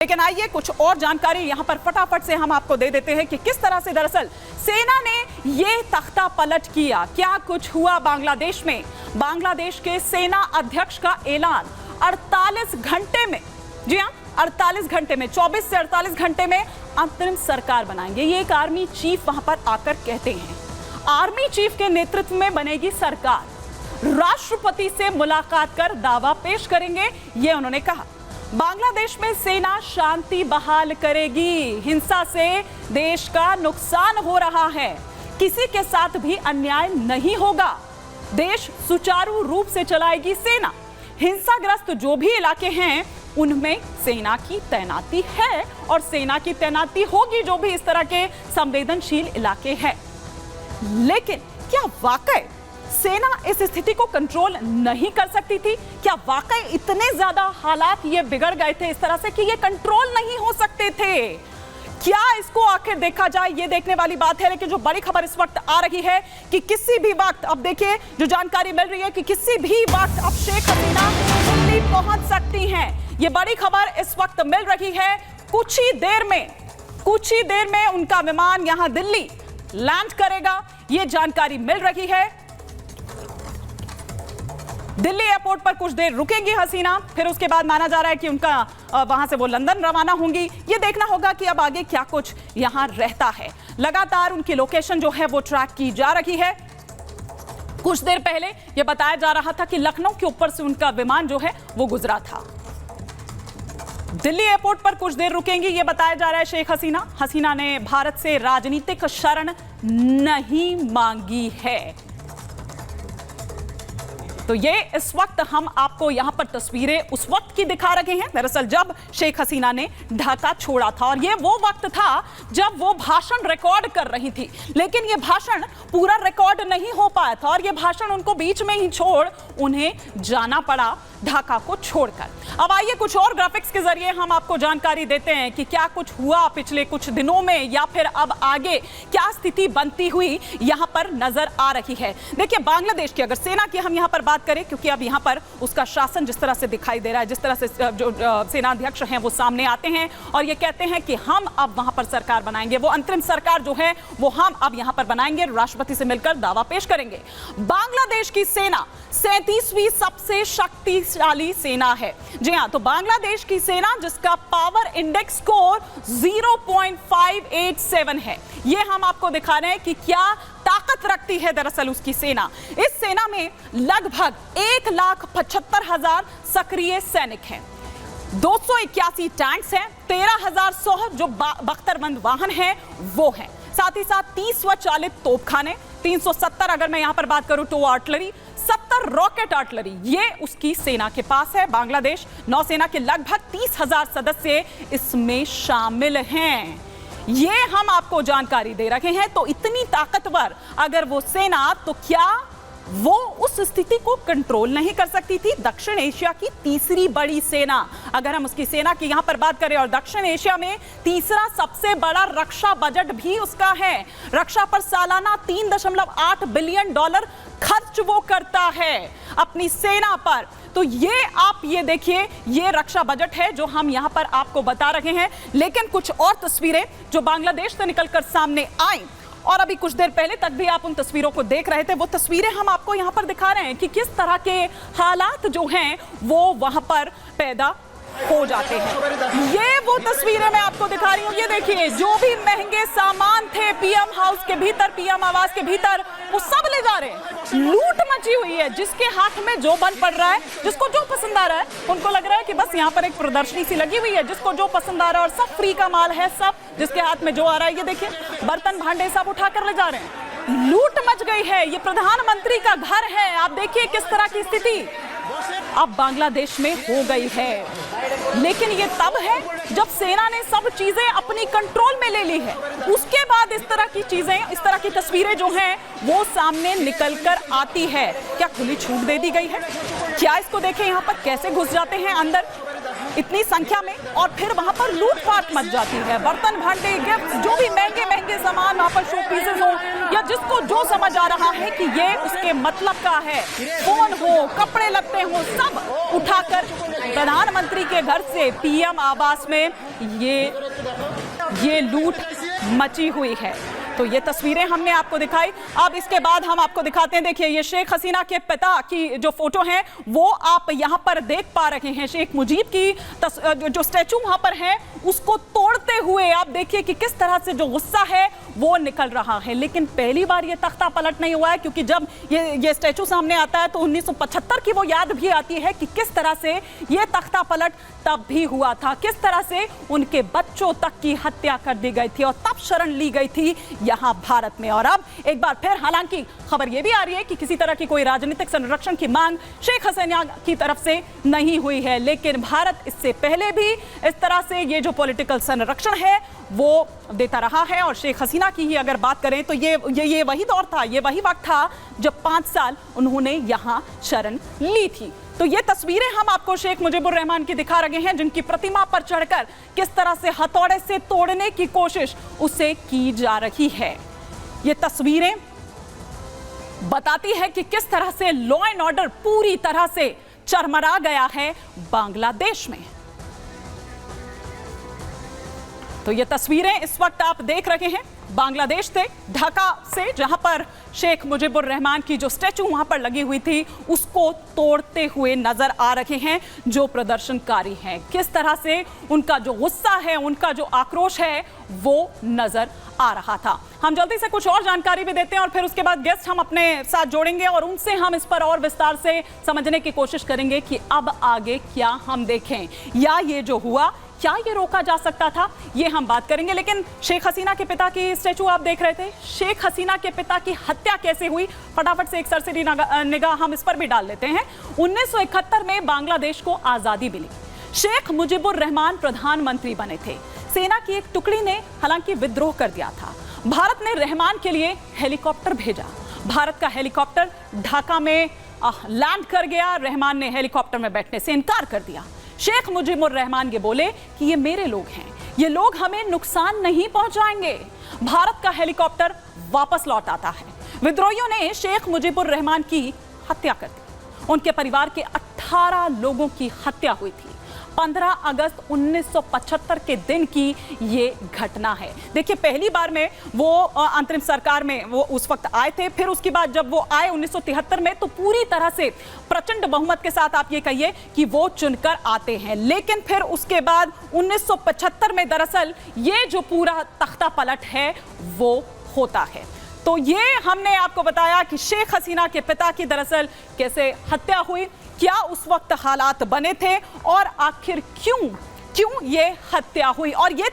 लेकिन आइए कुछ और जानकारी यहां पर फटाफट से हम आपको दे देते हैं कि किस तरह से दरअसल सेना ने ये तख्ता पलट किया, क्या कुछ हुआ बांग्लादेश में। बांग्लादेश के सेना अध्यक्ष का ऐलान 48 घंटे में, जी हां 48 घंटे में, 24 से 48 घंटे में अंतरिम सरकार बनाएंगे। ये एक आर्मी चीफ वहां पर आकर कहते हैं। आर्मी चीफ के नेतृत्व में बनेगी सरकार, राष्ट्रपति से मुलाकात कर दावा पेश करेंगे, ये उन्होंने कहा। बांग्लादेश में सेना शांति बहाल करेगी, हिंसा से देश का नुकसान हो रहा है, किसी के साथ भी अन्याय नहीं होगा, देश सुचारू रूप से चलाएगी सेना। हिंसाग्रस्त जो भी इलाके हैं उनमें सेना की तैनाती है और सेना की तैनाती होगी जो भी इस तरह के संवेदनशील इलाके हैं। लेकिन क्या वाकई सेना इस स्थिति को कंट्रोल नहीं कर सकती थी? क्या वाकई इतने ज्यादा हालात ये बिगड़ गए थे इस तरह से कि ये कंट्रोल नहीं हो सकते थे? क्या इसको आखिर देखा जाए, ये देखने वाली बात है। लेकिन जो बड़ी खबर इस वक्त आ रही है कि किसी भी वक्त, अब देखिए जो जानकारी मिल रही है कि किसी भी वक्त अब शेख हसीना दिल्ली पहुंच सकती हैं। ये बड़ी खबर इस वक्त मिल रही है। कुछ ही देर में उनका विमान यहां दिल्ली लैंड करेगा, ये जानकारी मिल रही है। दिल्ली एयरपोर्ट पर कुछ देर रुकेंगी हसीना, फिर उसके बाद माना जा रहा है कि उनका वहां से वो लंदन रवाना होंगी। ये देखना होगा कि अब आगे क्या कुछ यहां रहता है। लगातार उनकी लोकेशन जो है वो ट्रैक की जा रही है। कुछ देर पहले ये बताया जा रहा था कि लखनऊ के ऊपर से उनका विमान जो है वो गुजरा था। दिल्ली एयरपोर्ट पर कुछ देर रुकेंगी, ये बताया जा रहा है शेख हसीना। हसीना ने भारत से राजनीतिक शरण नहीं मांगी है। तो ये इस वक्त हम आपको यहां पर तस्वीरें उस वक्त की दिखा रहे हैं, दरअसल जब शेख हसीना ने ढाका छोड़ा था। और ये वो वक्त था जब वो भाषण रिकॉर्ड कर रही थी, लेकिन ये भाषण पूरा रिकॉर्ड नहीं हो पाया था और ये भाषण उनको बीच में ही छोड़ उन्हें जाना पड़ा ढाका को छोड़कर। अब आइए कुछ और ग्राफिक्स के जरिए हम आपको जानकारी देते हैं कि क्या कुछ हुआ पिछले कुछ दिनों में या फिर अब आगे क्या स्थिति बनती हुई यहां पर नजर आ रही है। देखिए बांग्लादेश की अगर सेना की हम यहां पर बात करें, क्योंकि अब यहां पर उसका शासन जिस तरह से दिखाई दे रहा है, जिस तरह से जो सेना अध्यक्ष हैं वो सामने आते हैं और ये कहते हैं कि हम अब वहां पर सरकार बनाएंगे, वो अंतरिम सरकार जो है वो हम अब यहां पर बनाएंगे, राष्ट्रपति से मिलकर दावा पेश करेंगे। बांग्लादेश की सेना 37वीं सबसे शक्तिशाली सेना है। जी हां, तो बांग्लादेश की सेना जिसका पावर इंडेक्स स्कोर 0.587 है, ये हम आपको दिखा रहे हैं कि क्या ताकत रखती है दरअसल उसकी सेना। इस सेना में लगभग 1,75,000 सक्रिय सैनिक हैं, 281 टैंक्स हैं, 13,100 जो बख्तरबंद वाहन हैं वो हैं, साथ ही साथ 30 स्वचालित तोपखाने, 370 अगर मैं यहां पर बात करूं तो आर्टिलरी, 70 रॉकेट आर्टिलरी, ये उसकी सेना के पास है। बांग्लादेश नौसेना के लगभग 30,000 सदस्य इसमें शामिल हैं। ये हम आपको जानकारी दे रहे हैं। तो इतनी ताकतवर अगर वो सेना, तो क्या वो उस स्थिति को कंट्रोल नहीं कर सकती थी? दक्षिण एशिया की तीसरी बड़ी सेना, अगर हम उसकी सेना की यहां पर बात करें, और दक्षिण एशिया में तीसरा सबसे बड़ा रक्षा बजट भी उसका है। रक्षा पर सालाना $3.8 बिलियन खर्च वो करता है अपनी सेना पर। तो ये आप ये देखिए, ये रक्षा बजट है जो हम यहां पर आपको बता रहे हैं। लेकिन कुछ और तस्वीरें जो बांग्लादेश से निकलकर सामने आई, और अभी कुछ देर पहले तक भी आप उन तस्वीरों को देख रहे थे, वो तस्वीरें हम आपको यहां पर दिखा रहे हैं कि किस तरह के हालात जो हैं वो वहां पर पैदा हो जाते हैं। ये वो तस्वीरें मैं आपको दिखा रही हूं। ये देखिए, जो भी महंगे सामान थे पीएम हाउस के भीतर, पीएम आवास के भीतर, वो सब ले जा रहे हैं। लूट मची हुई है, जिसके हाथ में जो बन पड़ रहा है, जिसको जो पसंद आ रहा है, उनको लग रहा है कि बस यहाँ पर एक प्रदर्शनी सी लगी हुई है, जिसको जो पसंद आ रहा है, और सब फ्री का माल है, सब जिसके हाथ में जो आ रहा है। ये देखिए, बर्तन भांडे सब उठाकर ले जा रहे हैं। लूट मच गई है। ये प्रधानमंत्री का घर है। आप देखिए किस तरह की स्थिति अब बांग्लादेश में हो गई है। लेकिन ये तब है जब सेना ने सब चीजें अपनी कंट्रोल में ले ली है। उसके बाद इस तरह की चीजें, इस तरह की तस्वीरें जो हैं वो सामने निकलकर आती है। क्या खुली छूट दे दी गई है? क्या इसको देखें, यहाँ पर कैसे घुस जाते हैं अंदर इतनी संख्या में, और फिर वहां पर लूटपाट मच जाती है। बर्तन भांडे, गिफ्ट, जो भी महंगे महंगे सामान वहां पर शो पीसेस हो, या जिसको जो समझ आ रहा है कि ये उसके मतलब का है, फोन हो, कपड़े लगते हो, सब उठाकर प्रधानमंत्री के घर से पीएम आवास में ये लूट मची हुई है। तो ये तस्वीरें हमने आपको दिखाई। अब इसके बाद हम आपको दिखाते हैं, देखिए ये शेख हसीना के पिता की जो फोटो है वो आप यहां पर देख पा रहे हैं। शेख मुजीब की जो स्टैचू वहां पर है उसको तोड़ते हुए आप देखिए कि किस तरह से जो गुस्सा है वो निकल रहा है। लेकिन पहली बार ये तख्ता पलट नहीं हुआ है, क्योंकि जब ये स्टैचू सामने आता है तो 1975 की वो याद भी आती है कि किस तरह से ये तख्ता पलट तब भी हुआ था, किस तरह से उनके बच्चों तक की हत्या कर दी गई थी और तब शरण ली गई थी यहां भारत में। और अब एक बार फिर हालांकि खबर यह भी आ रही है कि किसी तरह की कोई राजनीतिक संरक्षण की मांग शेख हसीना की तरफ से नहीं हुई है, लेकिन भारत इससे पहले भी इस तरह से ये जो पॉलिटिकल संरक्षण है वो देता रहा है। और शेख हसीना की ही अगर बात करें तो ये वही दौर था, ये वही वक्त था जब 5 साल उन्होंने यहां शरण ली थी। तो ये तस्वीरें हम आपको शेख मुजीबुर रहमान की दिखा रहे हैं, जिनकी प्रतिमा पर चढ़कर किस तरह से हथौड़े से तोड़ने की कोशिश उसे की जा रही है। ये तस्वीरें बताती है कि किस तरह से लॉ एंड ऑर्डर पूरी तरह से चरमरा गया है बांग्लादेश में। तो ये तस्वीरें इस वक्त आप देख रहे हैं बांग्लादेश से, ढाका से, जहां पर शेख मुजीबुर रहमान की जो स्टैचू वहां पर लगी हुई थी उसको तोड़ते हुए नजर आ रहे हैं जो प्रदर्शनकारी हैं। किस तरह से उनका जो गुस्सा है, उनका जो आक्रोश है वो नजर आ रहा था। हम जल्दी से कुछ और जानकारी भी देते हैं और फिर उसके बाद गेस्ट हम अपने साथ जोड़ेंगे और उनसे हम इस पर और विस्तार से समझने की कोशिश करेंगे कि अब आगे क्या हम देखें, या ये जो हुआ क्या ये रोका जा सकता था, ये हम बात करेंगे। लेकिन शेख हसीना के पिता की स्टैचू आप देख रहे थे, शेख हसीना के पिता की हत्या कैसे हुई, फटाफट से एक सरसरी निगाह हम इस पर भी डाल लेते हैं। 1971 में बांग्लादेश को आजादी मिली, शेख मुजीबुर रहमान प्रधानमंत्री बने थे। सेना की एक टुकड़ी ने हालांकि विद्रोह कर दिया था। भारत ने रहमान के लिए हेलीकॉप्टर भेजा, भारत का हेलीकॉप्टर ढाका में लैंड कर गया। रहमान ने हेलीकॉप्टर में बैठने से इनकार कर दिया। शेख मुजीबुर रहमान ये बोले कि ये मेरे लोग हैं, ये लोग हमें नुकसान नहीं पहुंचाएंगे। भारत का हेलीकॉप्टर वापस लौट आता है। विद्रोहियों ने शेख मुजीबुर रहमान की हत्या कर दी। उनके परिवार के 18 लोगों की हत्या हुई थी। 15 अगस्त 1975 के दिन की ये घटना है। देखिए पहली बार में वो अंतरिम सरकार में वो उस वक्त आए थे, फिर उसके बाद जब वो आए 1973 में तो पूरी तरह से प्रचंड बहुमत के साथ आप ये कहिए कि वो चुनकर आते हैं। लेकिन फिर उसके बाद 1975 में दरअसल ये जो पूरा तख्ता पलट है वो होता है। तो ये हमने आपको बताया कि शेख हसीना के पिता की दरअसल कैसे हत्या हुई, क्या उस वक्त हालात बने थे और आखिर क्यों ये हत्या हुई। और ये